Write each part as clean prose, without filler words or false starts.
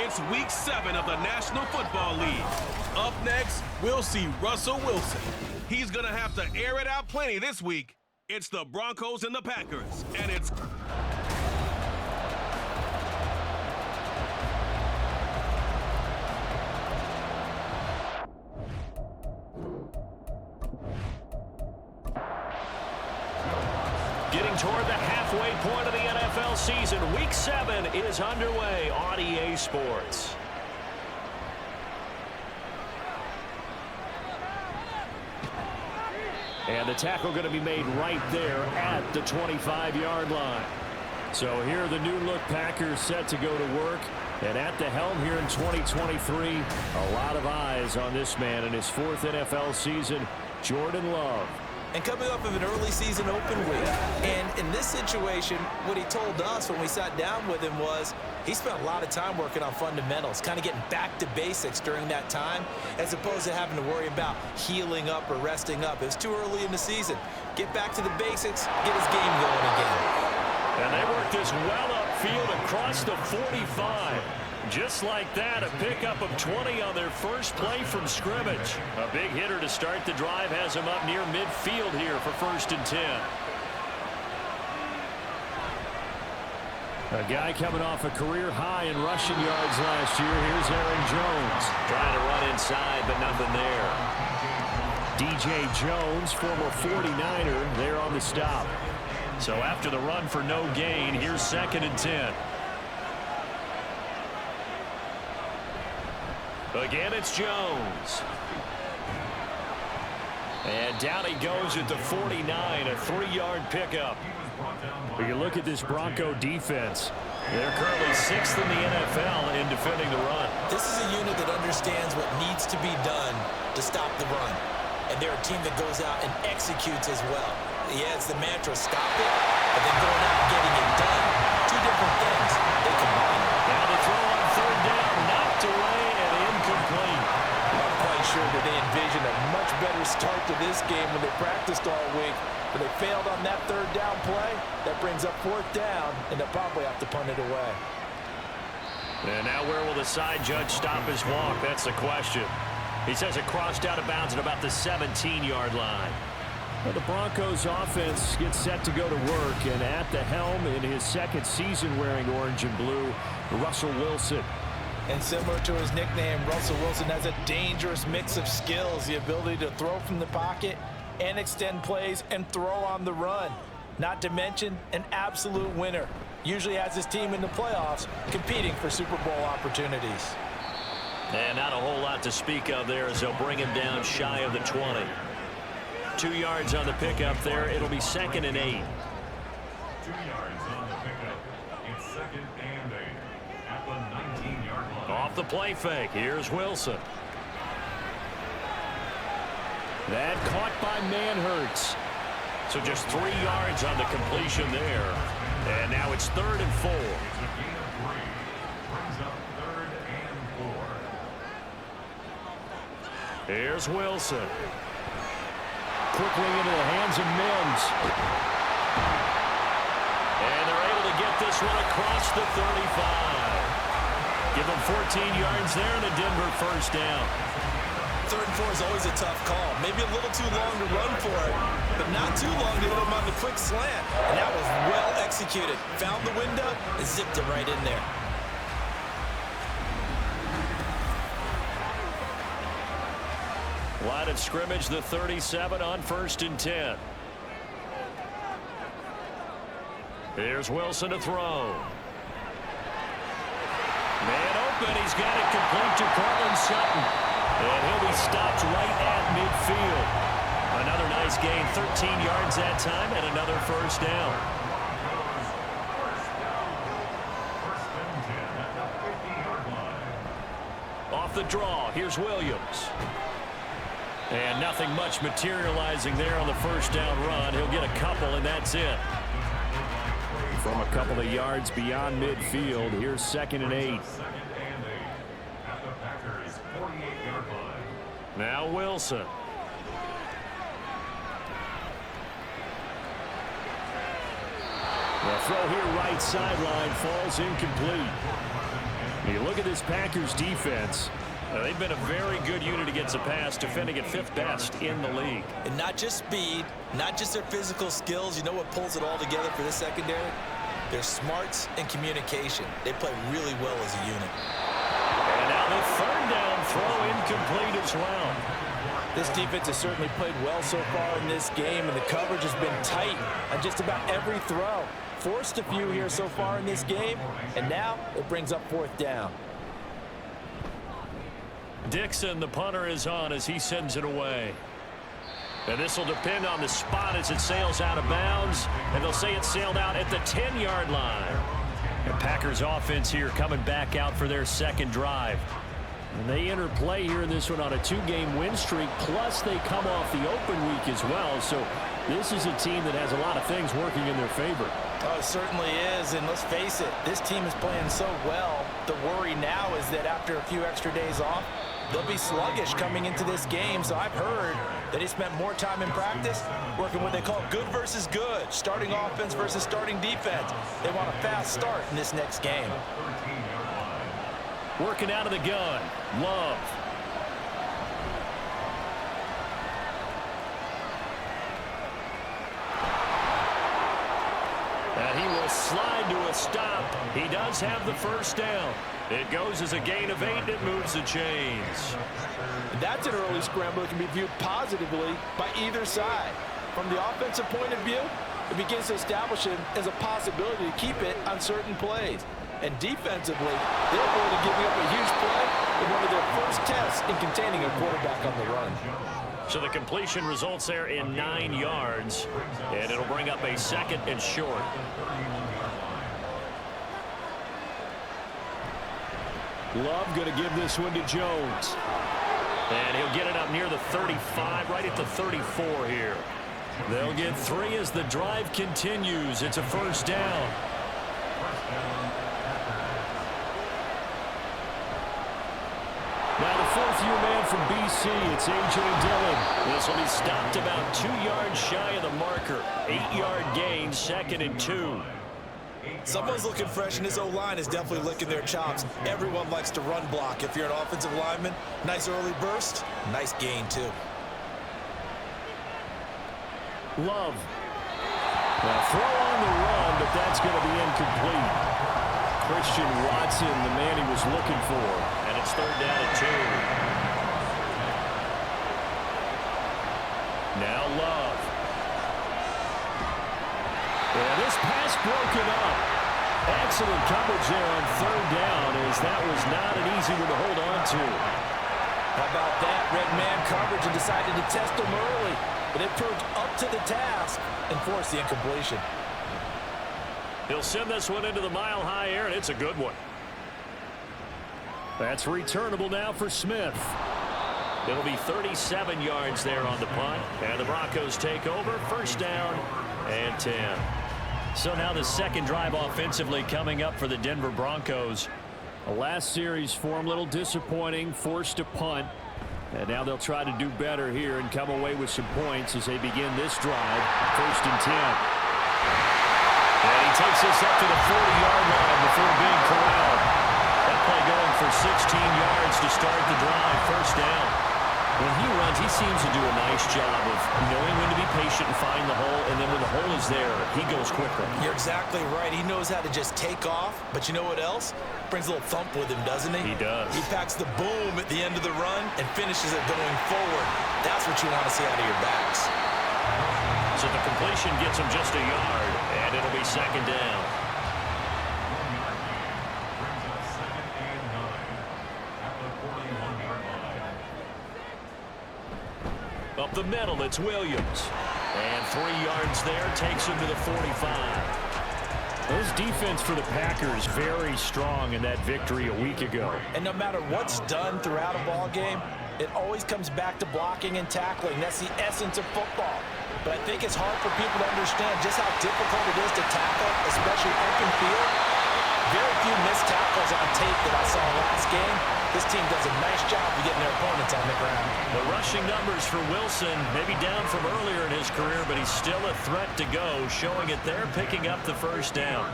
begins Week 7 of the National Football League. Up next, we'll see Russell Wilson. He's going to have to air it out plenty this week. It's the Broncos and the Packers, and it's... Getting toward the halfway point of the NFL season, Week 7 is underway on EA Sports. And the tackle going to be made right there at the 25-yard line. So here are the new-look Packers set to go to work. And at the helm here in 2023, a lot of eyes on this man in his 4th NFL season, Jordan Love. And coming off of an early season open week. And in this situation, what he told us when we sat down with him was he spent a lot of time working on fundamentals, kind of getting back to basics during that time, as opposed to having to worry about healing up or resting up. It was too early in the season. Get back to the basics, get his game going again. And they work this well upfield across the 45. Just like that, a pickup of 20 on their first play from scrimmage. A big hitter to start the drive has him up near midfield here for 1st and 10. A guy coming off a career high in rushing yards last year. Here's Aaron Jones. Trying to run inside, but nothing there. DJ Jones, former 49er, there on the stop. So after the run for no gain, here's 2nd and 10. Again, it's Jones. And down he goes at the 49, a 3-yard pickup. You look at this Bronco defense. They're currently 6th in the NFL in defending the run. This is a unit that understands what needs to be done to stop the run. And they're a team that goes out and executes as well. Yeah, it's the mantra, stop it, but then going out and getting it done. Two different things. They combine. Now the throw on 3rd down, knocked away and incomplete. I'm quite sure that they envisioned a much better start to this game when they practiced all week. But they failed on that 3rd down play. That brings up 4th down, and they'll probably have to punt it away. And now where will the side judge stop his walk? That's the question. He says it crossed out of bounds at about the 17-yard line. Well, the Broncos offense gets set to go to work, and at the helm in his 2nd season wearing orange and blue, Russell Wilson. And similar to his nickname, Russell Wilson has a dangerous mix of skills, the ability to throw from the pocket and extend plays and throw on the run. Not to mention an absolute winner. Usually has his team in the playoffs competing for Super Bowl opportunities. And not a whole lot to speak of there as they'll bring him down shy of the 20. 2 yards on the pickup there. It'll be 2nd and 8. 2 yards on the pickup. It's 2nd and 8 at the 19-yard line. Off the play fake. Here's Wilson. That caught by Manhurts. So just 3 yards on the completion there. And now it's 3rd and 4. It's a gain of 3. Brings up 3rd and 4. Here's Wilson. Quickly into the hands of Mims. And they're able to get this one across the 35. Give them 14 yards there and a Denver 1st down. 3rd and 4 is always a tough call. Maybe a little too long to run for it, but not too long to hit him on the quick slant. And that was well executed. Found the window and zipped it right in there. Line of scrimmage, the 37 on 1st and 10. Here's Wilson to throw. Man open, he's got it complete to Cortland Sutton. And he'll be stopped right at midfield. Another nice gain, 13 yards that time, and another 1st down. First and 10 at the 50-yard line. Off the draw, here's Williams. And nothing much materializing there on the 1st down run. He'll get a couple, and that's it. From a couple of yards beyond midfield, here's 2nd and 8. 2nd and 8 at the Packers' 48-yard line. Now Wilson. The throw here right sideline falls incomplete. You look at this Packers defense. They've been a very good unit against the pass, defending at 5th best in the league. And not just speed, not just their physical skills. You know what pulls it all together for this secondary? Their smarts and communication. They play really well as a unit. And now the 3rd down throw incomplete as well. This defense has certainly played well so far in this game, and the coverage has been tight on just about every throw. Forced a few here so far in this game, and now it brings up 4th down. Dixon, the punter, is on as he sends it away. And this will depend on the spot as it sails out of bounds, and they'll say it sailed out at the 10-yard line. The Packers offense here coming back out for their 2nd drive. And they enter play here in this one on a 2-game win streak, plus they come off the open week as well. So this is a team that has a lot of things working in their favor. Oh, it certainly is, and let's face it, this team is playing so well. The worry now is that after a few extra days off, they'll be sluggish coming into this game. So I've heard that he spent more time in practice working what they call good versus good, starting offense versus starting defense. They want a fast start in this next game. Working out of the gun, Love. And he will slide to a stop. He does have the 1st down. It goes as a gain of 8, and it moves the chains. That's an early scramble that can be viewed positively by either side. From the offensive point of view, it begins to establish it as a possibility to keep it on certain plays. And defensively, they're going to giving up a huge play in one of their first tests in containing a quarterback on the run. So the completion results there in 9 yards, and it'll bring up a 2nd and short. Love going to give this one to Jones. And he'll get it up near the 35, right at the 34 here. They'll get 3 as the drive continues. It's a 1st down. Now the 4th-year man from BC, it's A.J. Dillon. This will be stopped about 2 yards shy of the marker. 8-yard gain, 2nd and 2. Someone's looking fresh, and his O-line is definitely licking their chops. Everyone likes to run block. If you're an offensive lineman, nice early burst, nice gain too. Love. Now throw on the run, but that's going to be incomplete. Christian Watson, the man he was looking for. And it's 3rd down and 2. Now Love. And this pass broken up. Excellent coverage there on 3rd down, as that was not an easy one to hold on to. How about that? Red man coverage and decided to test him early. But it proved up to the task and forced the incompletion. He'll send this one into the mile-high air, and it's a good one. That's returnable now for Smith. It'll be 37 yards there on the punt. And the Broncos take over. 1st down and 10. So now the 2nd drive offensively coming up for the Denver Broncos. The last series for them, a little disappointing, forced to punt. And now they'll try to do better here and come away with some points as they begin this drive. 1st and 10. And he takes this up to the 40-yard line before being corralled. That play going for 16 yards to start the drive. 1st down. When he runs, he seems to do a nice job of knowing when to be patient and find the hole, and then when the hole is there, he goes quicker. You're exactly right. He knows how to just take off, but you know what else? Brings a little thump with him, doesn't he? He does. He packs the boom at the end of the run and finishes it going forward. That's what you want to see out of your backs. So the completion gets him just a yard, and it'll be 2nd down. Up the middle, it's Williams. And 3 yards there takes him to the 45. Those defense for the Packers very strong in that victory a week ago. And no matter what's done throughout a ball game, it always comes back to blocking and tackling. That's the essence of football. But I think it's hard for people to understand just how difficult it is to tackle, especially open field. Very few missed tackles on tape that I saw last game. This team does a nice job of getting their opponents on the ground. The rushing numbers for Wilson, maybe down from earlier in his career, but he's still a threat to go, showing it there, picking up the 1st down.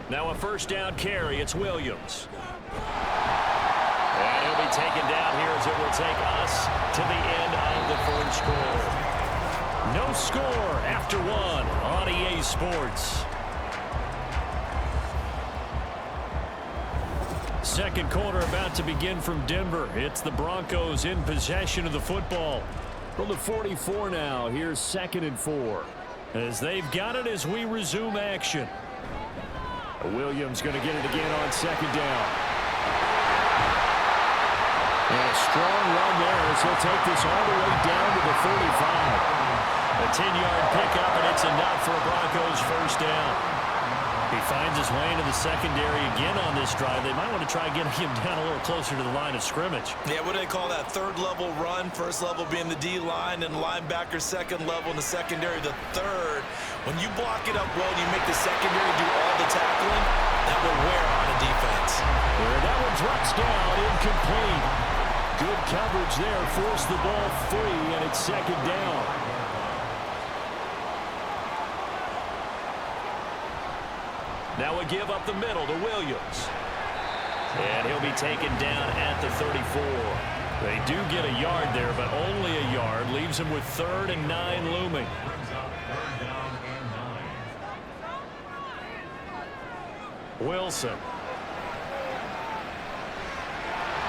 Now a first down carry. It's Williams. And he'll be taken down here as it will take us to the end of the first quarter. No score after one on EA Sports. Second quarter about to begin from Denver. It's the Broncos in possession of the football. From the 44 now, here's 2nd and 4. As they've got it as we resume action. Williams going to get it again on 2nd down. And a strong run there as he'll take this all the way down to the 35. A 10-yard pickup, and it's enough for a Broncos first down. He finds his way into the secondary again on this drive. They might want to try getting him down a little closer to the line of scrimmage. Yeah, what do they call that? Third level run. First level being the D-line and linebacker. Second level in the secondary, the third. When you block it up well and you make the secondary do all the tackling, that will wear on a defense. And that one drops down, incomplete. Good coverage there. Forced the ball free, and it's 2nd down. Now a give up the middle to Williams. And he'll be taken down at the 34. They do get a yard there, but only a yard. Leaves him with 3rd and 9 looming. Wilson.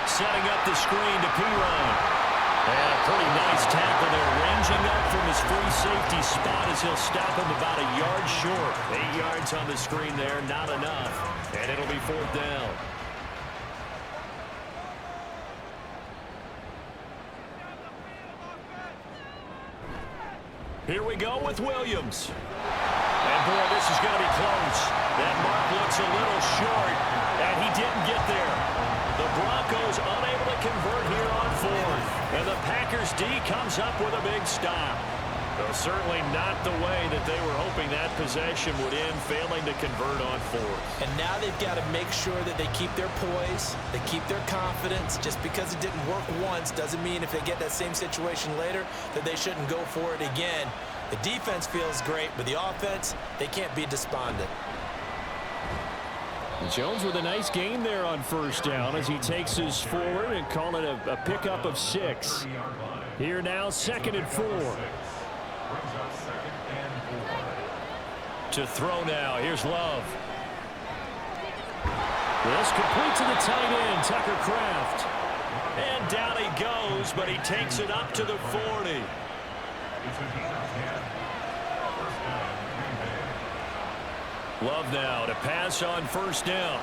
Setting up the screen to Pirine. And a pretty nice tackle there, ranging up from his free safety spot as he'll stop him about a yard short. 8 yards on the screen there, not enough. And it'll be 4th down. Here we go with Williams. And boy, this is going to be close. That mark looks a little short, and he didn't get there. The Broncos unable to convert here on 4th. And the Packers D comes up with a big stop. Though certainly not the way that they were hoping that possession would end, failing to convert on 4th. And now they've got to make sure that they keep their poise, they keep their confidence. Just because it didn't work once doesn't mean if they get that same situation later that they shouldn't go for it again. The defense feels great, but the offense, they can't be despondent. Jones with a nice gain there on first down as he takes us forward and call it a pickup of 6. Here now, 2nd and 4. To throw now, here's Love. This complete to the tight end, Tucker Kraft. And down he goes, but he takes it up to the 40. Love now to pass on first down.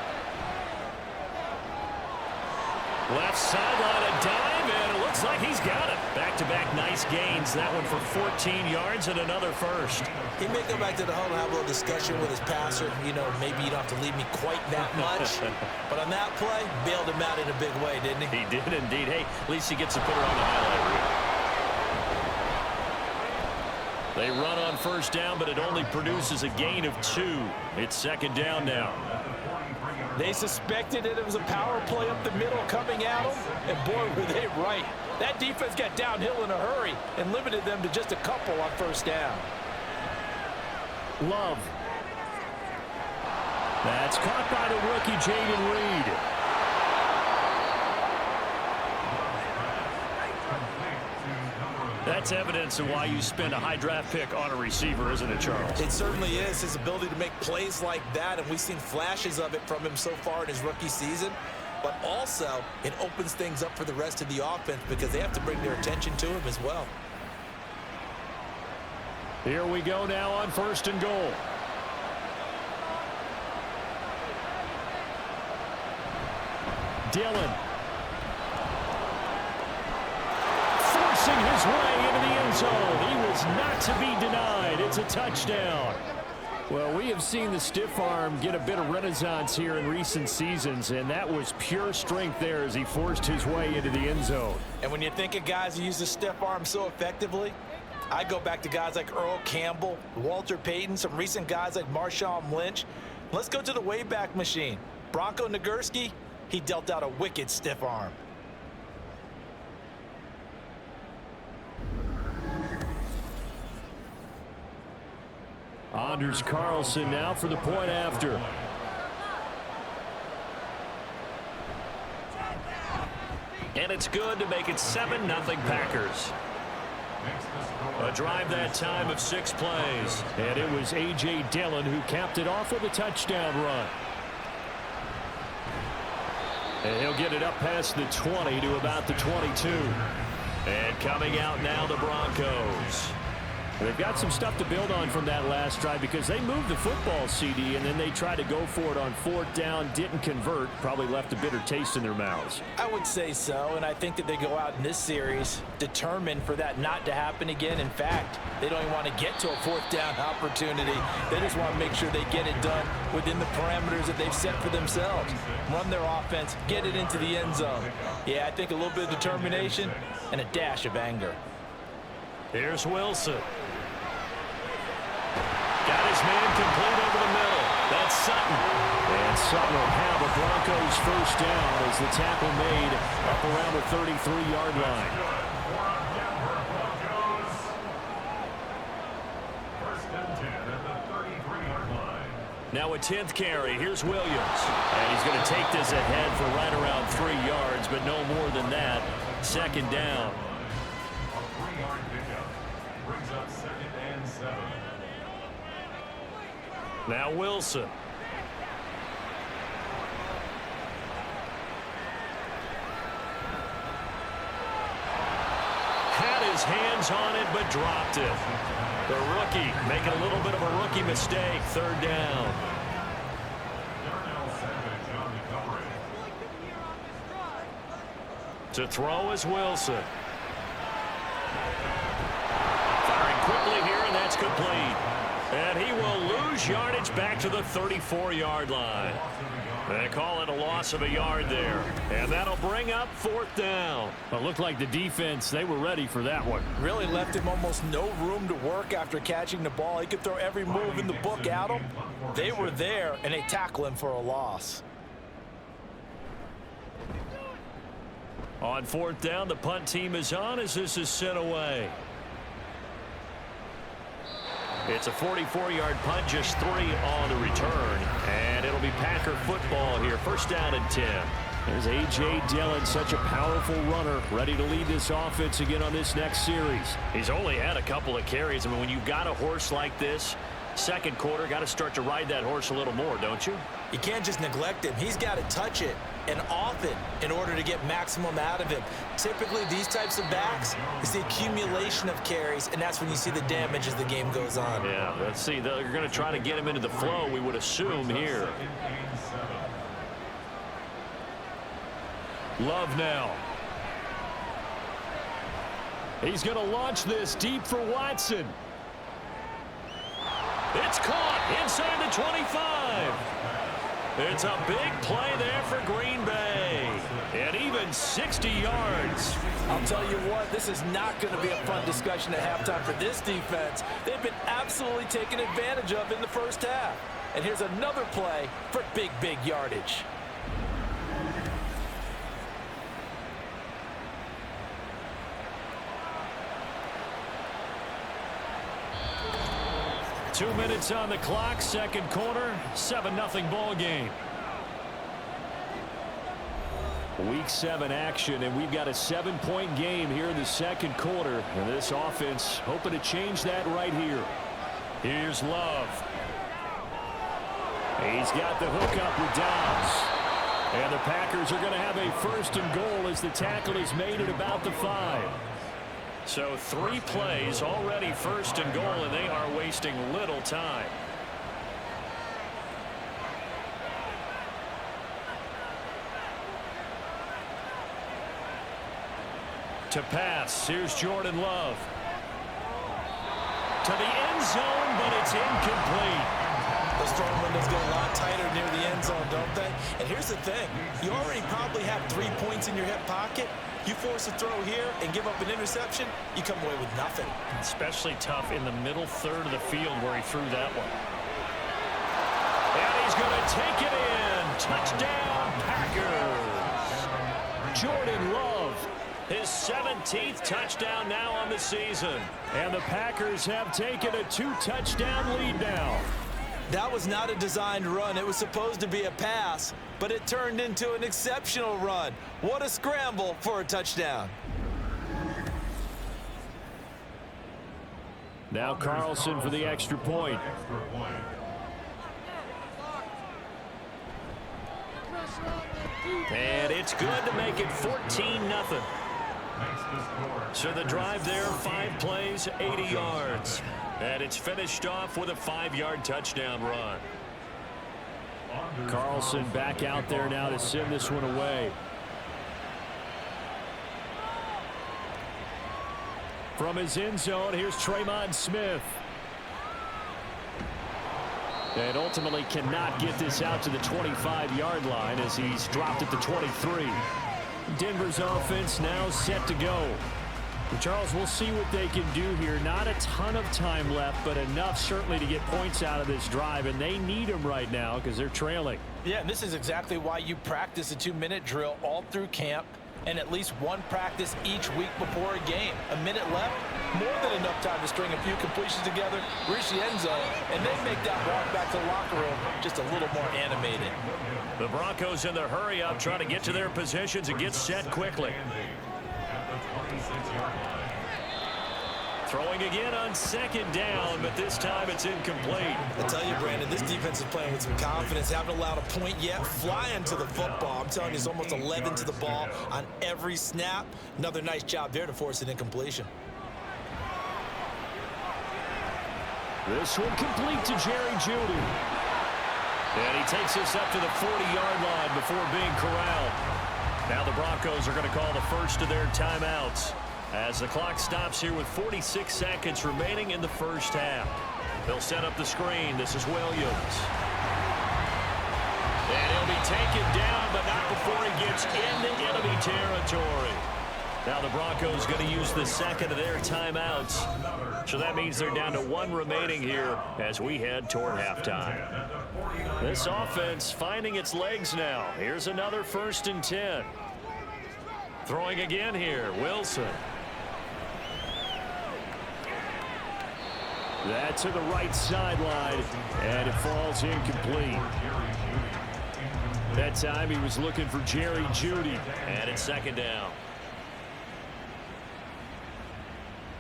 Left sideline, a dive, and it looks like he's got it. Back-to-back nice gains. That one for 14 yards and another first. He may go back to the huddle and have a little discussion with his passer. You know, maybe you don't have to leave me quite that much. But on that play, bailed him out in a big way, didn't he? He did indeed. Hey, at least he gets to put it on the highlight reel. They run on first down, but it only produces a gain of 2. It's 2nd down now. They suspected it was a power play up the middle coming at them, and boy, were they right. That defense got downhill in a hurry and limited them to just a couple on first down. Love. That's caught by the rookie, Jaden Reed. That's evidence of why you spend a high draft pick on a receiver, isn't it, Charles? It certainly is. His ability to make plays like that, and we've seen flashes of it from him so far in his rookie season. But also, it opens things up for the rest of the offense because they have to bring their attention to him as well. Here we go now on 1st and goal. Dillon. Forcing his way into the end zone. He was not to be denied. It's a touchdown. Well, we have seen the stiff arm get a bit of renaissance here in recent seasons, and that was pure strength there as he forced his way into the end zone. And when you think of guys who use the stiff arm so effectively, I go back to guys like Earl Campbell, Walter Payton, some recent guys like Marshawn Lynch. Let's go to the Wayback Machine. Bronco Nagurski, he dealt out a wicked stiff arm. Anders Carlson now for the point after. And it's good to make it 7-0 Packers. A drive that time of 6 plays. And it was A.J. Dillon who capped it off with a touchdown run. And he'll get it up past the 20 to about the 22. And coming out now, the Broncos. They've got some stuff to build on from that last drive because they moved the football, CD, and then they tried to go for it on 4th down, didn't convert, probably left a bitter taste in their mouths. I would say so, and I think that they go out in this series determined for that not to happen again. In fact, they don't even want to get to a 4th down opportunity. They just want to make sure they get it done within the parameters that they've set for themselves. Run their offense, get it into the end zone. Yeah, I think a little bit of determination and a dash of anger. Here's Wilson. Got his man complete over the middle. That's Sutton. And Sutton will have a Broncos first down as the tackle made up around the 33-yard line. First and 10 at the 33-yard line. Now a 10th carry. Here's Williams. And he's going to take this ahead for right around 3 yards, but no more than that. 2nd down. A 3-yard pickup brings up 2nd and 7. Now Wilson. Had his hands on it, but dropped it. The rookie making a little bit of a rookie mistake. 3rd down. Darnell Savage on the coverage. To throw is Wilson. Firing quickly here, and that's complete. And he will lose yardage back to the 34-yard line. They call it a loss of a yard there. And that'll bring up 4th down. Well, it looked like the defense, they were ready for that one. Really left him almost no room to work after catching the ball. He could throw every move in the book at him. They were there, and they tackle him for a loss. On 4th down, the punt team is on as this is sent away. It's a 44-yard punt, just 3 on the return. And it'll be Packer football here. 1st down and 10. There's A.J. Dillon, such a powerful runner, ready to lead this offense again on this next series. He's only had a couple of carries. I mean, when you've got a horse like this, 2nd quarter, got to start to ride that horse a little more, don't you? You can't just neglect him. He's got to touch it, and often, in order to get maximum out of him. Typically, these types of backs, it's the accumulation of carries, and that's when you see the damage as the game goes on. Yeah, let's see. They're going to try to get him into the flow, we would assume, here. Love now. He's going to launch this deep for Watson. It's caught inside the 25. It's a big play there for Green Bay. And even 60 yards. I'll tell you what, this is not going to be a fun discussion at halftime for this defense. They've been absolutely taken advantage of in the first half. And here's another play for big, big yardage. Two minutes on the clock, 2nd quarter, 7-0 ball game. Week 7 action, and we've got a 7-point game here in the 2nd quarter. And this offense hoping to change that right here. Here's Love. He's got the hook up with Dobbs. And the Packers are going to have a 1st and goal as the tackle is made at about the 5. So 3 plays already 1st and goal, and they are wasting little time. To pass, here's Jordan Love. To the end zone, but it's incomplete. Those throwing windows get a lot tighter near the end zone, don't they? And here's the thing. You already probably have 3 points in your hip pocket. You force a throw here and give up an interception, you come away with nothing. Especially tough in the middle 3rd of the field where he threw that one. And he's going to take it in. Touchdown, Packers. Jordan Love. His 17th touchdown now on the season. And the Packers have taken a 2-touchdown lead now. That was not a designed run. It was supposed to be a pass, but it turned into an exceptional run. What a scramble for a touchdown. Now Carlson for the extra point. And it's good to make it 14-0. So the drive there, 5 plays, 80 yards. And it's finished off with a 5-yard touchdown run. Carlson back out there now to send this one away. From his end zone, here's Tremont Smith. And ultimately cannot get this out to the 25-yard line as he's dropped at the 23. Denver's offense now set to go. Charles, we'll see what they can do here. Not a ton of time left, but enough certainly to get points out of this drive, and they need them right now because they're trailing. Yeah, and this is exactly why you practice a 2-minute drill all through camp and at least one practice each week before a game. A minute left, more than enough time to string a few completions together, reach the end zone, and then make that walk back to the locker room just a little more animated. The Broncos in the hurry-up trying to get to their positions and get set quickly. Throwing again on 2nd down, but this time it's incomplete. I tell you, Brandon, this defense is playing with some confidence. Haven't allowed a point yet. Flying to the football. I'm telling you, it's almost 11 to the ball on every snap. Another nice job there to force an incompletion. This one complete to Jerry Jeudy. And he takes this up to the 40-yard line before being corralled. Now the Broncos are going to call the first of their timeouts as the clock stops here with 46 seconds remaining in the first half. They'll set up the screen. This is Williams. And he'll be taken down, but not before he gets into enemy territory. Now the Broncos going to use the second of their timeouts. So that means they're down to 1 remaining here as we head toward halftime. This offense finding its legs now. Here's another 1st and 10. Throwing again here, Wilson. That's to the right sideline, and it falls incomplete. That time he was looking for Jerry Jeudy. And it's 2nd down.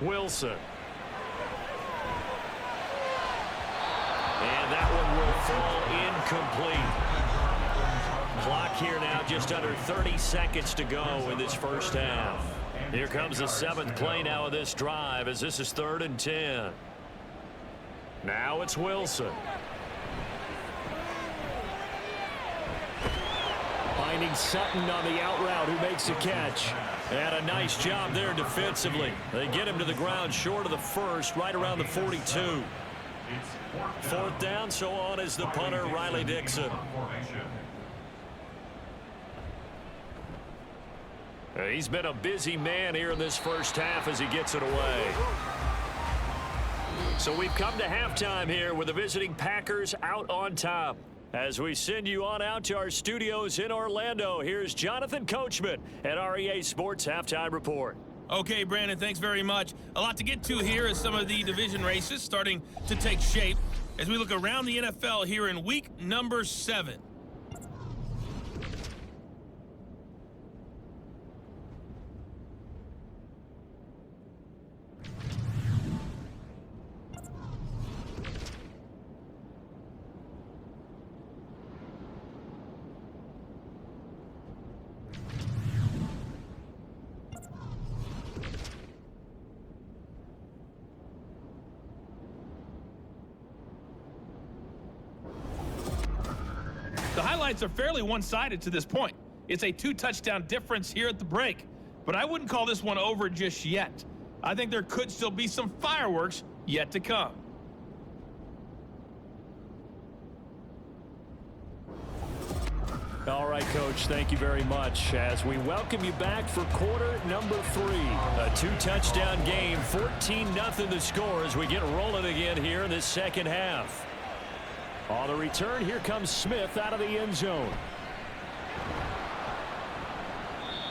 Wilson. And that one will fall incomplete. Clock here now just under 30 seconds to go in this first half. Here comes the 7th play now of this drive as this is 3rd and 10. Now it's Wilson. Finding Sutton on the out route who makes the catch. And a nice job there defensively. They get him to the ground short of the 1st, right around the 42. 4th down, so on is the punter, Riley Dixon. He's been a busy man here in this first half as he gets it away. So we've come to halftime here with the visiting Packers out on top. As we send you on out to our studios in Orlando, here's Jonathan Coachman at REA Sports Halftime Report. Okay, Brandon, thanks very much. A lot to get to here as some of the division races starting to take shape as we look around the NFL here in week number 7. The highlights are fairly one-sided to this point. It's a 2-touchdown difference here at the break, but I wouldn't call this one over just yet. I think there could still be some fireworks yet to come. All right, Coach, thank you very much as we welcome you back for quarter number 3. A 2-touchdown game, 14-0 the score as we get rolling again here in this second half. On the return, here comes Smith out of the end zone.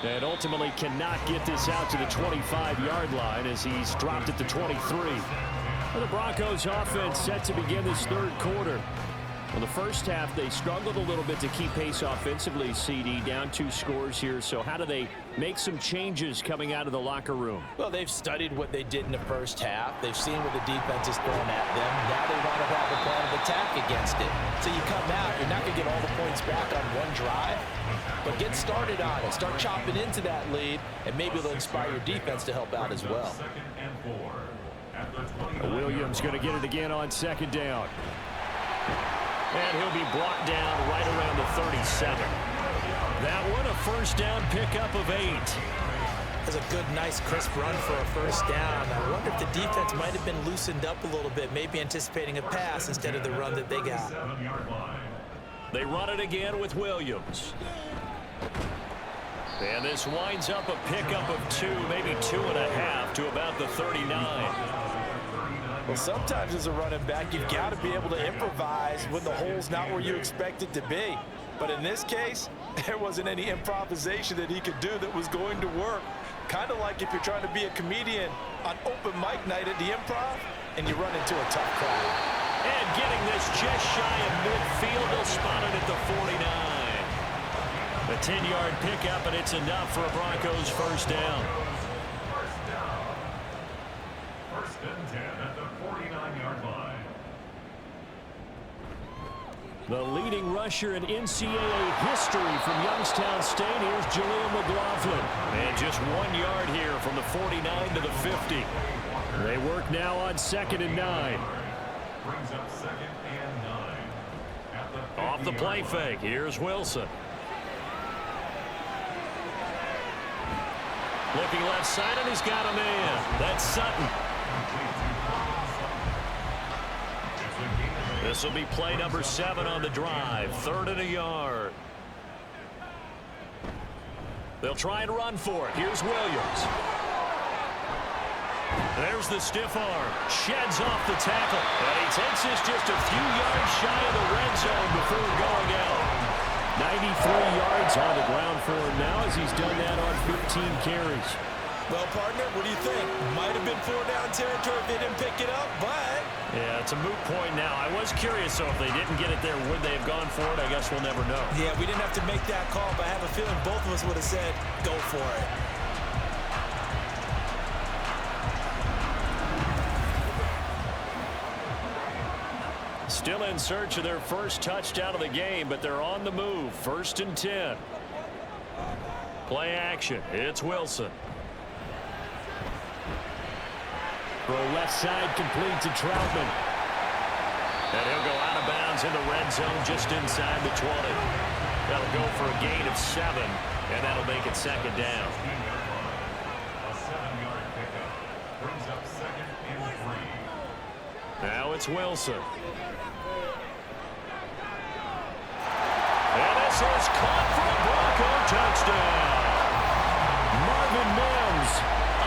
And ultimately cannot get this out to the 25-yard line as he's dropped at the 23. The Broncos offense set to begin this third quarter. Well, the first half, they struggled a little bit to keep pace offensively, CD, down 2 scores here. So how do they make some changes coming out of the locker room? Well, they've studied what they did in the first half. They've seen what the defense is throwing at them. Now they want to have a plan of attack against it. So you come out, you're not going to get all the points back on one drive, but get started on it. Start chopping into that lead, and maybe it'll inspire your defense to help out as well. Williams going to get it again on second down. And he'll be brought down right around the 37. That one, a first down pickup of 8. That's a good, nice, crisp run for a first down. I wonder if the defense might have been loosened up a little bit, maybe anticipating a pass instead of the run that they got. They run it again with Williams. And this winds up a pickup of 2, maybe 2.5 to about the 39. Well, sometimes as a running back, you've got to be able to improvise when the hole's not where you expect it to be. But in this case, there wasn't any improvisation that he could do that was going to work. Kind of like if you're trying to be a comedian on open mic night at the Improv and you run into a tough crowd. And getting this just shy of midfield, they'll spot it at the 49. A 10-yard pickup, and it's enough for a Broncos first down. First and 10 at the 49-yard line. The leading rusher in NCAA history from Youngstown State. Here's Jaleel McLaughlin. And just 1 yard here from the 49 to the 50. They work now on 2nd and 9. Brings up 2nd and 9. At the Off the play fake, here's Wilson. Looking left side, and he's got a man. That's Sutton. This will be play number 7 on the drive. 3rd and a yard. They'll try and run for it. Here's Williams. There's the stiff arm. Sheds off the tackle. And he takes this just a few yards shy of the red zone before going out. 93 yards on the ground for him now as he's done that on 15 carries. Well, partner, what do you think? Might have been 4-down territory if they didn't pick it up, but... Yeah, it's a moot point now. I was curious, so if they didn't get it there, would they have gone for it? I guess we'll never know. Yeah, we didn't have to make that call, but I have a feeling both of us would have said, go for it. Still in search of their first touchdown of the game, but they're on the move. 1st and 10. Play action. It's Wilson. Throw left side complete to Troutman. And he'll go out of bounds in the red zone just inside the 20. That'll go for a gain of 7, and that'll make it 2nd down. A 7-yard pickup. Brings up 2nd and 3. Now it's Wilson. And this is caught for a Bronco touchdown. Marvin Mims,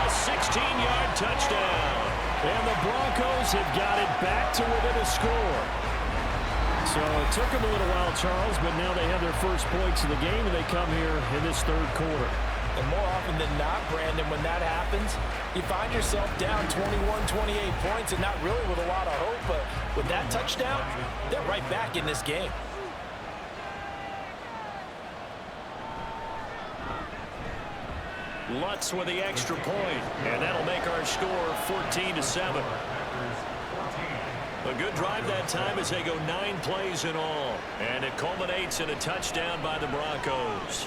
a 16-yard touchdown. And the Broncos have got it back to within a score. So it took them a little while, Charles, but now they have their first points of the game, and they come here in this third quarter. And more often than not, Brandon, when that happens, you find yourself down 21, 28 points, and not really with a lot of hope, but with that touchdown, they're right back in this game. Lutz with the extra point, and that'll make our score 14-7. A good drive that time as they go 9 plays in all, and it culminates in a touchdown by the Broncos.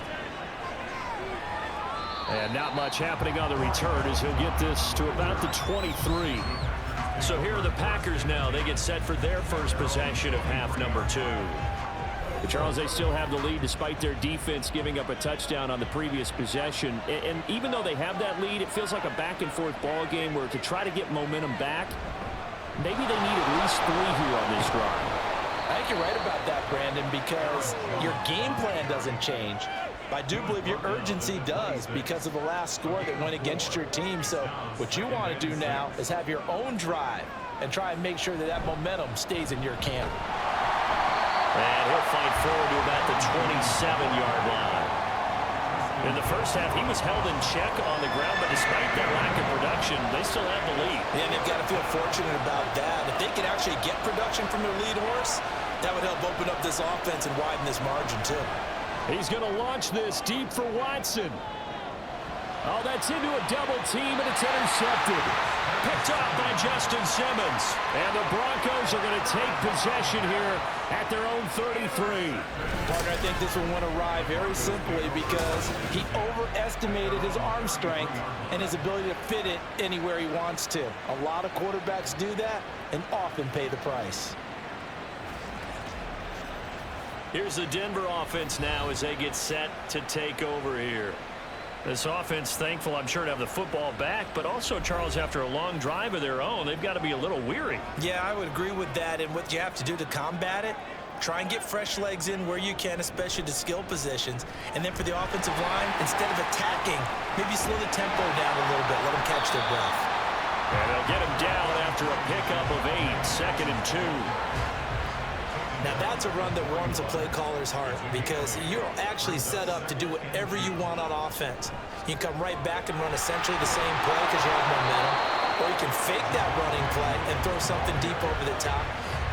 And not much happening on the return as he'll get this to about the 23. So here are the Packers now. They get set for their first possession of half number 2. But Charles, they still have the lead despite their defense giving up a touchdown on the previous possession. And even though they have that lead, it feels like a back-and-forth ball game where to try to get momentum back, maybe they need at least 3 here on this drive. I think you're right about that, Brandon, because your game plan doesn't change. I do believe your urgency does because of the last score that went against your team. So what you want to do now is have your own drive and try and make sure that that momentum stays in your camp. And he'll fight forward to about the 27-yard line. In the first half, he was held in check on the ground, but despite that lack of production, they still have the lead. Yeah, and they've got to feel fortunate about that. If they could actually get production from their lead horse, that would help open up this offense and widen this margin, too. He's going to launch this deep for Watson. Oh, that's into a double team, and it's intercepted. Picked up by Justin Simmons. And the Broncos are going to take possession here at their own 33. Partner, I think this one went awry very simply because he overestimated his arm strength and his ability to fit it anywhere he wants to. A lot of quarterbacks do that and often pay the price. Here's the Denver offense now as they get set to take over here. This offense, thankful, I'm sure, to have the football back, but also, Charles, after a long drive of their own, they've got to be a little weary. Yeah, I would agree with that, and what you have to do to combat it, try and get fresh legs in where you can, especially the skill positions. And then for the offensive line, instead of attacking, maybe slow the tempo down a little bit, let them catch their breath. And they'll get him down after a pickup of 8, 2nd and 2. Now, that's a run that warms a play caller's heart because you're actually set up to do whatever you want on offense. You can come right back and run essentially the same play because you have momentum, or you can fake that running play and throw something deep over the top,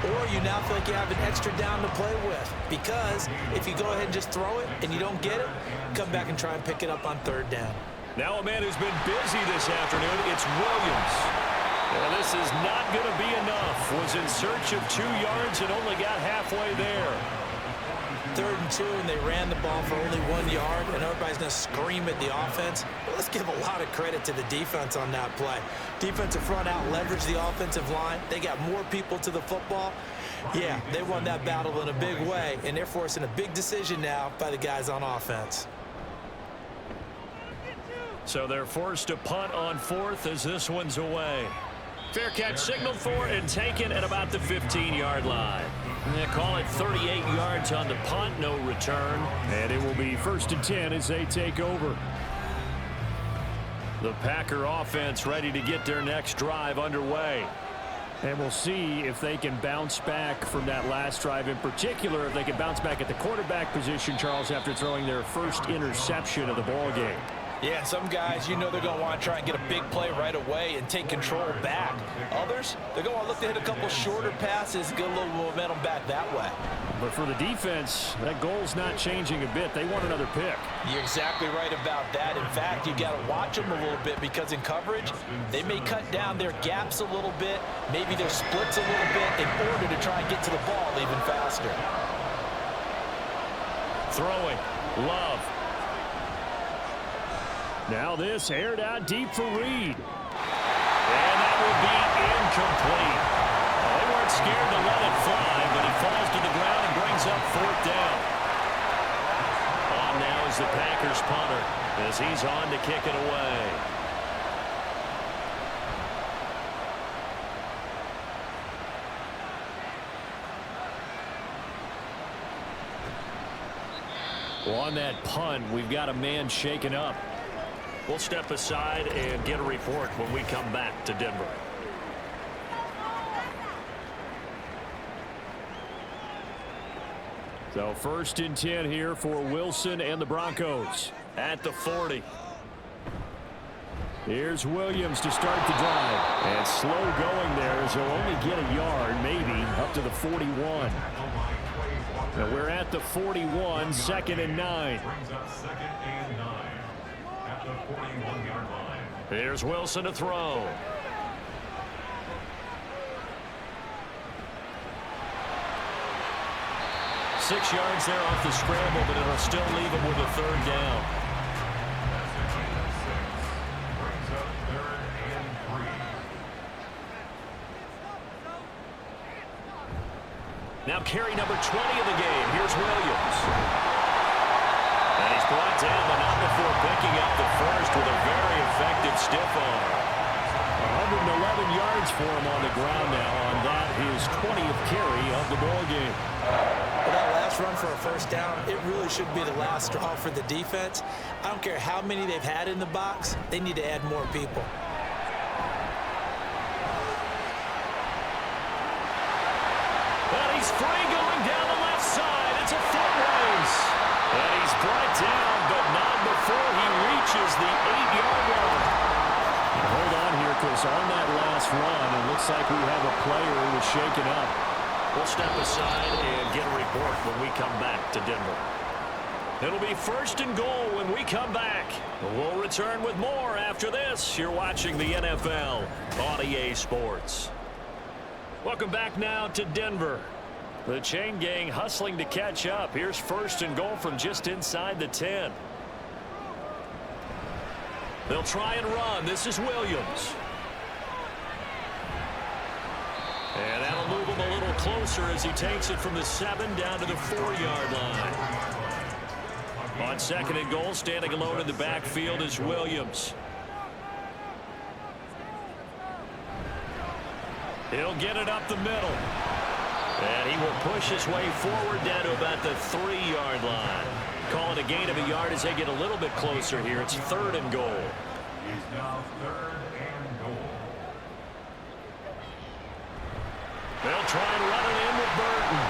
or you now feel like you have an extra down to play with because if you go ahead and just throw it and you don't get it, come back and try and pick it up on 3rd down. Now a man who's been busy this afternoon, it's Williams. And this is not going to be enough. Was in search of 2 yards and only got halfway there. 3rd and 2, and they ran the ball for only 1 yard, and everybody's going to scream at the offense. But let's give a lot of credit to the defense on that play. Defensive front out leveraged the offensive line. They got more people to the football. Yeah, they won that battle in a big way, and they're forcing a big decision now by the guys on offense. So they're forced to punt on 4th as this one's away. Fair catch signaled for and taken at about the 15-yard line. They call it 38 yards on the punt, no return. And it will be 1st and 10 as they take over. The Packer offense ready to get their next drive underway. And we'll see if they can bounce back from that last drive, in particular if they can bounce back at the quarterback position, Charles, after throwing their first interception of the ball game. Yeah, some guys, you know they're going to want to try and get a big play right away and take control back. Others, they're going to want to look to hit a couple shorter passes, get a little momentum back that way. But for the defense, that goal's not changing a bit. They want another pick. You're exactly right about that. In fact, you got to watch them a little bit because in coverage, they may cut down their gaps a little bit, maybe their splits a little bit in order to try and get to the ball even faster. Throwing, Love. Now this aired out deep for Reed. And that will be incomplete. They weren't scared to let it fly, but it falls to the ground and brings up 4th down. On now is the Packers punter as he's on to kick it away. Well, on that punt, we've got a man shaken up. We'll step aside and get a report when we come back to Denver. So 1st and 10 here for Wilson and the Broncos. At the 40. Here's Williams to start the drive. And slow going there as he'll only get a yard, maybe, up to the 41. Now we're at the 41, 2nd and 9. Brings up 2nd and 9 at the 41-yard line. Here's Wilson to throw. Six yards there off the scramble, but it'll still leave him with a 3rd down. Brings up 3rd and 3. Now carry number 20 of the game. Here's Williams. And he's brought down, but not before picking up the first with a very effective stiff arm. 111 yards for him on the ground now on that, his 20th carry of the ball game. Well, that last run for a 1st down, it really should be the last straw for the defense. I don't care how many they've had in the box, they need to add more people. And he's free going down the left side. It's a foot race. And he's brought down, but not before We'll step aside and get a report when we come back to Denver. It'll be 1st and goal when we come back. We'll return with more after this. You're watching the NFL on EA Sports. Welcome back now to Denver. The chain gang hustling to catch up. Here's 1st and goal from just inside the 10. They'll try and run. This is Williams. And that'll move him a little closer as he takes it from the 7 down to the 4-yard line. On 2nd and goal, standing alone in the backfield is Williams. He'll get it up the middle. And he will push his way forward down to about the 3-yard line. Calling a gain of a yard as they get a little bit closer here. It's 3rd and goal. It's now 3rd and goal. They'll try and run it in with Burton.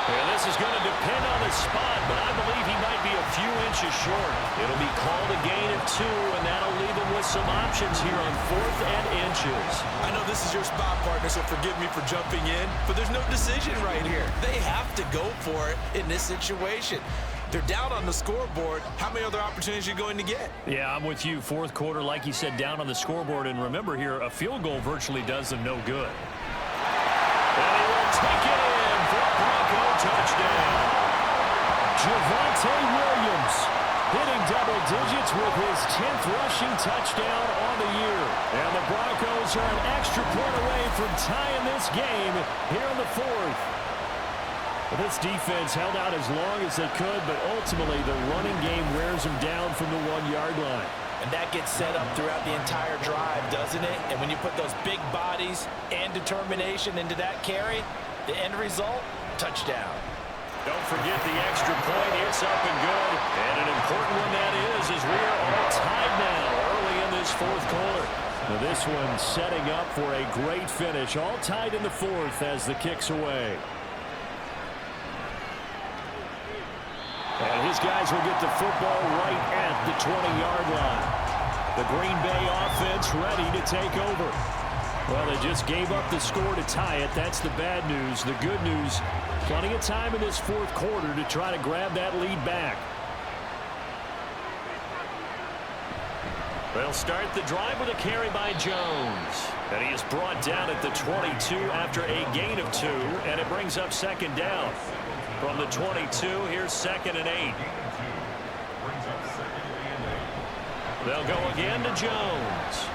And this is going to depend on the spot, but I believe he might be a few inches short. It'll be called a gain of 2, and that'll leave him with some options here on 4th and inches. I know this is your spot, partner, so forgive me for jumping in, but there's no decision right here. They have to go for it in this situation. They're down on the scoreboard. How many other opportunities are you going to get? Yeah, I'm with you. 4th quarter, like you said, down on the scoreboard. And remember here, a field goal virtually does them no good. And he will take it in for a Bronco touchdown. Javonte Williams hitting double digits with his 10th rushing touchdown on the year. And the Broncos are an extra point away from tying this game here in the 4th. Well, this defense held out as long as they could, but ultimately the running game wears them down from the 1-yard line. And that gets set up throughout the entire drive, doesn't it? And when you put those big bodies and determination into that carry, the end result, touchdown. Don't forget the extra point. It's up and good. And an important one that is, as we are all tied now early in this 4th quarter. Now this one setting up for a great finish. All tied in the 4th as the kick's away. And his guys will get the football right at the 20-yard line. The Green Bay offense ready to take over. Well, they just gave up the score to tie it. That's the bad news. The good news, plenty of time in this 4th quarter to try to grab that lead back. They'll start the drive with a carry by Jones. And he is brought down at the 22 after a gain of 2, and it brings up 2nd down. From the 22, here's 2nd and 8. They'll go again to Jones.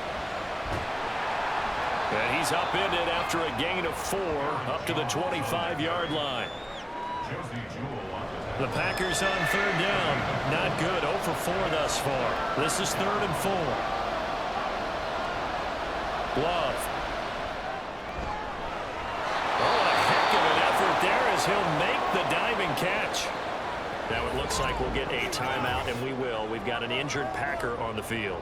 And he's upended after a gain of 4 up to the 25-yard line. The Packers on 3rd down. Not good. 0 for 4 thus far. This is 3rd and 4. Love. He'll make the diving catch. Now it looks like we'll get a timeout, and we will. We've got an injured Packer on the field.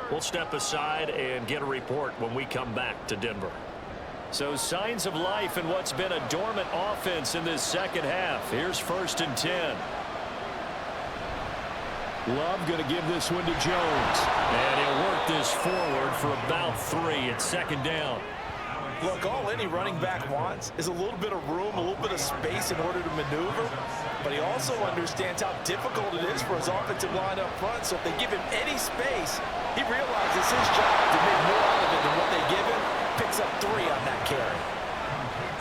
We'll step aside and get a report when we come back to Denver. So signs of life in what's been a dormant offense in this 2nd half. Here's 1st and 10. Love going to give this one to Jones. And he'll work this forward for about 3 at 2nd down. Look, all any running back wants is a little bit of room, a little bit of space in order to maneuver. But he also understands how difficult it is for his offensive line up front. So if they give him any space, he realizes his job to make more out of it than what they give him. Picks up 3 on that carry.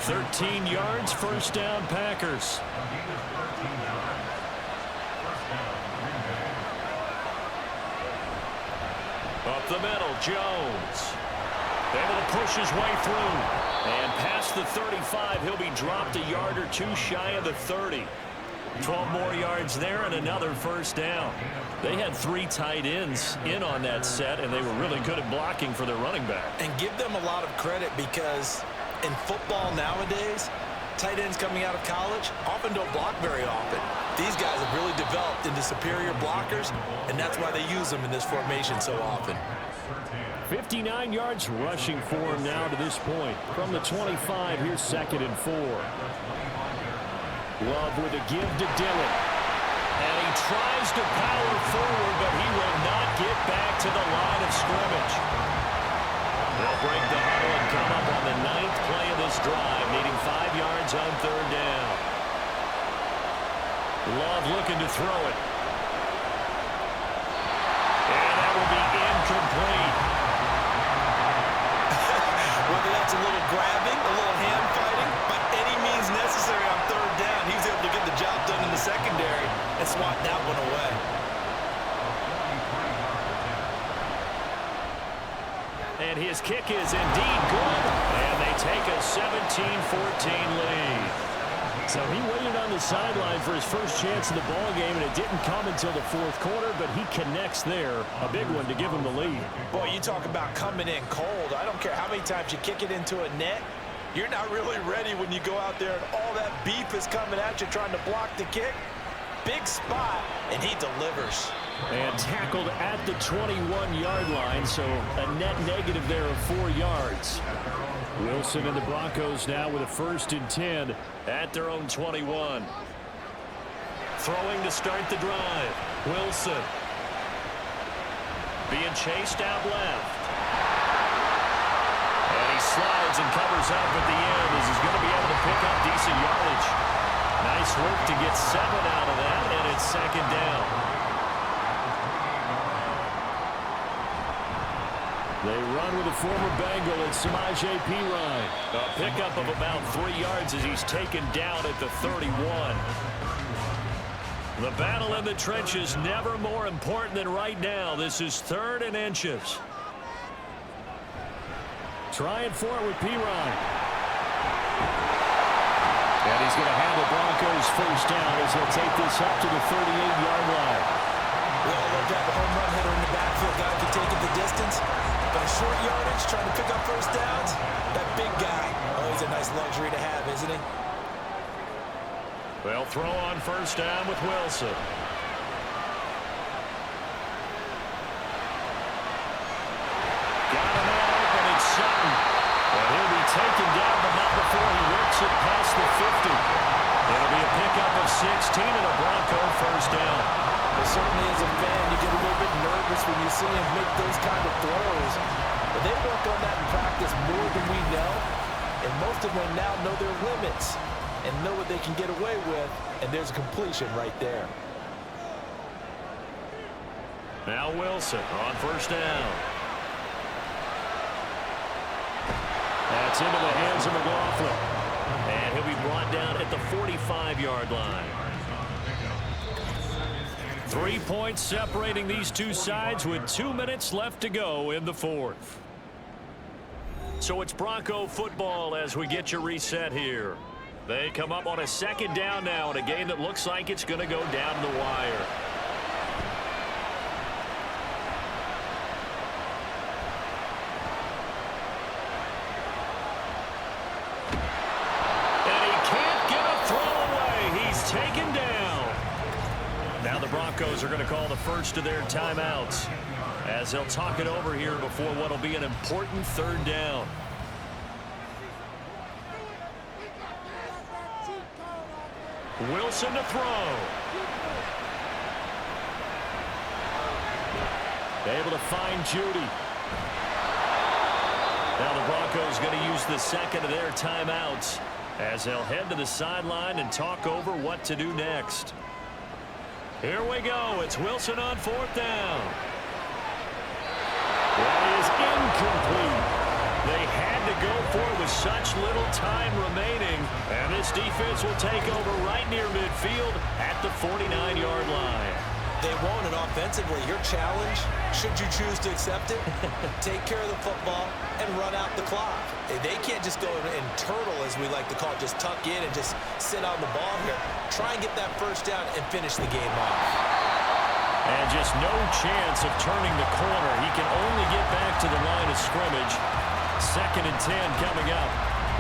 13 yards, 1st down, Packers. Up the middle, Jones. Able to push his way through. And past the 35, he'll be dropped a yard or 2 shy of the 30. 12 more yards there and another 1st down. They had 3 tight ends in on that set, and they were really good at blocking for their running back. And give them a lot of credit because in football nowadays, tight ends coming out of college often don't block very often. These guys have really developed into superior blockers, and that's why they use them in this formation so often. 59 yards rushing for him now to this point. From the 25, here's 2nd and 4. Love with a give to Dillon. And he tries to power forward, but he will not get back to the line of scrimmage. They'll break the huddle and come up on the 9th play of this drive, needing 5 yards on 3rd down. Love looking to throw it. And that will be incomplete. Whether that's a little grabbing, a little hand fighting, by any means necessary on 3rd down, he was able to get the job done in the secondary and swat that one away. And his kick is indeed good. And they take a 17-14 lead. So he waited on the sideline for his first chance in the ball game, and it didn't come until the 4th quarter, but he connects there. A big one to give him the lead. Boy, you talk about coming in cold. I don't care how many times you kick it into a net. You're not really ready when you go out there and all that beef is coming at you trying to block the kick. Big spot, and he delivers. And tackled at the 21-yard line, so a net negative there of 4 yards. Wilson and the Broncos now with a 1st and 10 at their own 21. Throwing to start the drive. Wilson being chased out left. And he slides and covers up at the end as he's going to be able to pick up decent yardage. Nice work to get 7 out of that, and it's 2nd down. They run with a former Bengal at Samaje Perine. A pickup of about 3 yards as he's taken down at the 31. The battle in the trenches never more important than right now. This is 3rd and inches. Trying for it with Perine. And he's going to have the Broncos 1st down as they'll take this up to the 38-yard line. Well, they've got the home run hitter in the backfield. Guy can take it the distance. But a short yardage, trying to pick up 1st downs, that big guy, oh, he's a nice luxury to have, isn't he? They'll throw on 1st down with Wilson. Got a man open, it's Sutton. And he'll be taken down, but not before he works it past the 50. It'll be a pickup of 16 and a Bronco 1st down. Well, certainly as a fan, you get a little bit nervous when you see him make those kind of throws. But they work on that in practice more than we know. And most of them now know their limits and know what they can get away with. And there's a completion right there. Now Wilson on 1st down. That's into the hands of McLaughlin. And he'll be brought down at the 45-yard line. 3 points separating these two sides with 2 minutes left to go in the 4th. So it's Bronco football as we get you reset here. They come up on a 2nd down now in a game that looks like it's going to go down the wire. And he can't get a throw away. He's taken down. Now the Broncos are going to call the first of their timeouts as they'll talk it over here before what will be an important 3rd down. Wilson to throw. Able to find Judy. Now the Broncos going to use the 2nd of their timeouts as they'll head to the sideline and talk over what to do next. Here we go. It's Wilson on 4th down. That is incomplete. They had to go for it with such little time remaining. And this defense will take over right near midfield at the 49-yard line. They won't, and offensively, your challenge, should you choose to accept it, take care of the football and run out the clock. They can't just go and turtle, as we like to call it, just tuck in and just sit on the ball here. Try and get that 1st down and finish the game off. And just no chance of turning the corner. He can only get back to the line of scrimmage. 2nd and 10 coming up.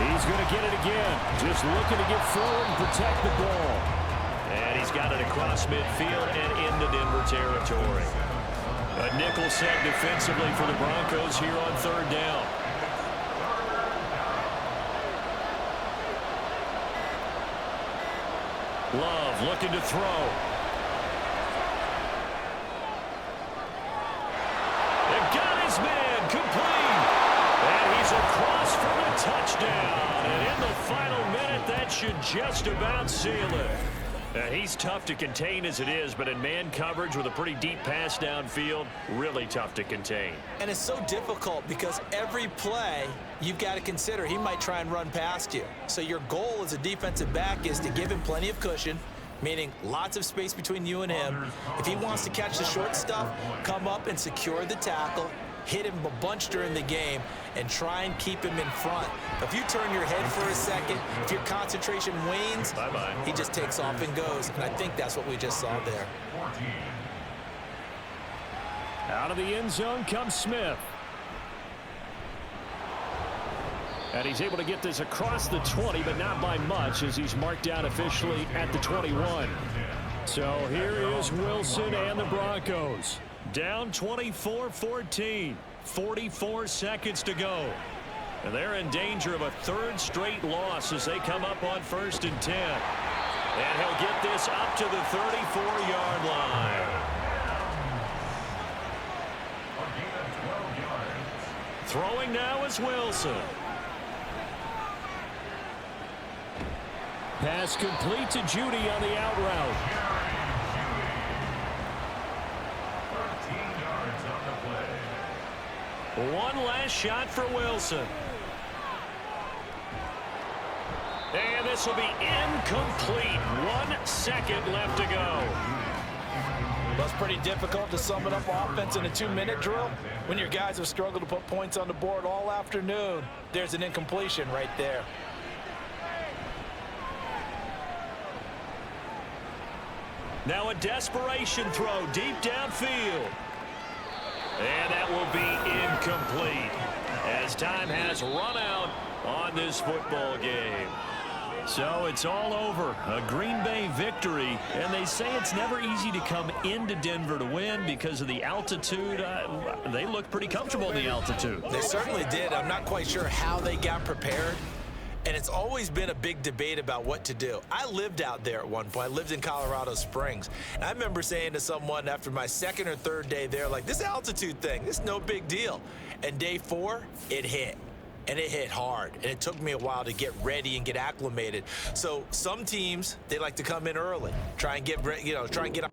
He's going to get it again. Just looking to get forward and protect the ball. And he's got it across midfield and into Denver territory. A nickel set defensively for the Broncos here on 3rd down. Love looking to throw. They've got his man complete. touchdown. And in the final minute, that should just about seal it. And he's tough to contain as it is, but in man coverage with a pretty deep pass downfield, really tough to contain. And it's so difficult because every play you've got to consider he might try and run past you. So your goal as a defensive back is to give him plenty of cushion, meaning lots of space between you and him. If he wants to catch the short stuff, come up and secure the tackle, hit him a bunch during the game, and try and keep him in front. If you turn your head for a second, if your concentration wanes, he just takes off and goes. And I think that's what we just saw there. Out of the end zone comes Smith. And he's able to get this across the 20, but not by much, as he's marked down officially at the 21. So here is Wilson and the Broncos. Down 24-14. 44 seconds to go. And they're in danger of a third straight loss as they come up on 1st and 10. And he'll get this up to the 34-yard line. Throwing now is Wilson. Pass complete to Judy on the out route. One last shot for Wilson. And this will be incomplete. 1 second left to go. Well, it's pretty difficult to sum it up offense in a 2-minute drill when your guys have struggled to put points on the board all afternoon. There's an incompletion right there. Now a desperation throw deep downfield. And that will be incomplete as time has run out on this football game. So it's all over. A Green Bay victory. And they say it's never easy to come into Denver to win because of the altitude. They look pretty comfortable in the altitude. They certainly did. I'm not quite sure how they got prepared. And it's always been a big debate about what to do. I lived out there at one point. I lived in Colorado Springs. And I remember saying to someone after my 2nd or 3rd day there, like, this altitude thing, this is no big deal. And day 4, it hit. And it hit hard. And it took me a while to get ready and get acclimated. So some teams, they like to come in early, try and get, try and get